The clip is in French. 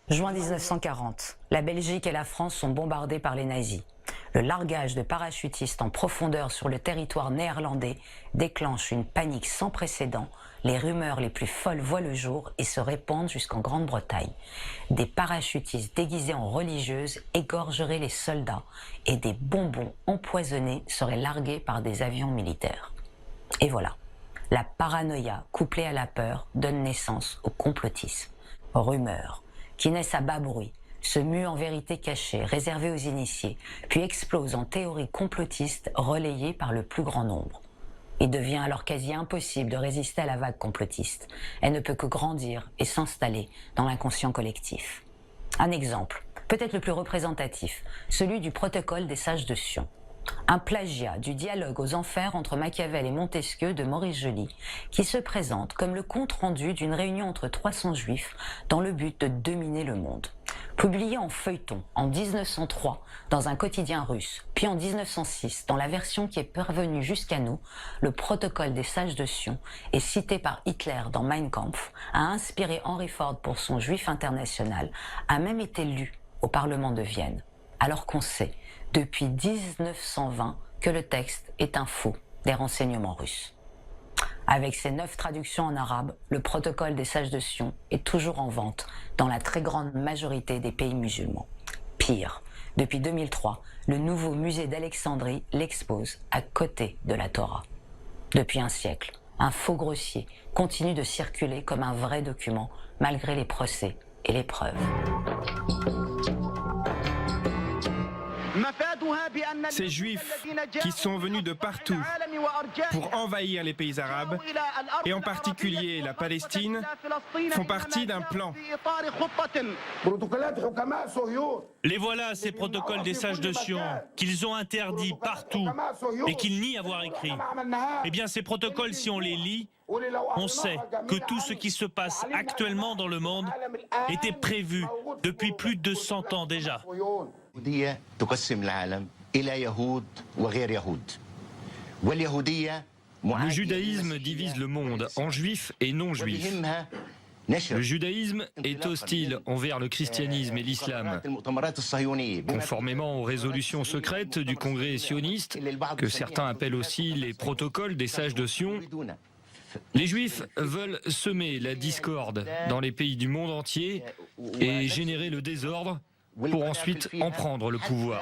Juin 1940, la Belgique et la France sont bombardées par les nazis. Le largage de parachutistes en profondeur sur le territoire néerlandais déclenche une panique sans précédent. Les rumeurs les plus folles voient le jour et se répandent jusqu'en Grande-Bretagne. Des parachutistes déguisés en religieuses égorgeraient les soldats et des bonbons empoisonnés seraient largués par des avions militaires. Et voilà, la paranoïa couplée à la peur donne naissance au complotisme. Rumeurs qui naissent à bas bruit, se muent en vérité cachée, réservée aux initiés, puis explosent en théories complotistes relayées par le plus grand nombre. Il devient alors quasi impossible de résister à la vague complotiste. Elle ne peut que grandir et s'installer dans l'inconscient collectif. Un exemple, peut-être le plus représentatif, celui du protocole des sages de Sion. Un plagiat du dialogue aux enfers entre Machiavel et Montesquieu de Maurice Joly, qui se présente comme le compte-rendu d'une réunion entre 300 juifs dans le but de dominer le monde. Publié en feuilleton en 1903 dans un quotidien russe, puis en 1906 dans la version qui est parvenue jusqu'à nous, le protocole des sages de Sion est cité par Hitler dans Mein Kampf, a inspiré Henry Ford pour son Juif international, a même été lu au Parlement de Vienne, alors qu'on sait depuis 1920 que le texte est un faux des renseignements russes. Avec ses 9 traductions en arabe, le protocole des sages de Sion est toujours en vente dans la très grande majorité des pays musulmans. Pire, depuis 2003, le nouveau musée d'Alexandrie l'expose à côté de la Torah. Depuis un siècle, un faux grossier continue de circuler comme un vrai document malgré les procès et les preuves. Ces juifs qui sont venus de partout pour envahir les pays arabes, et en particulier la Palestine, font partie d'un plan. Les voilà, ces protocoles des sages de Sion, qu'ils ont interdits partout et qu'ils nient avoir écrits. Eh bien, ces protocoles, si on les lit, on sait que tout ce qui se passe actuellement dans le monde était prévu depuis plus de 100 ans déjà. Le judaïsme divise le monde en juifs et non-juifs. Le judaïsme est hostile envers le christianisme et l'islam. Conformément aux résolutions secrètes du Congrès sioniste, que certains appellent aussi les protocoles des sages de Sion, les juifs veulent semer la discorde dans les pays du monde entier et générer le désordre pour ensuite en prendre le pouvoir.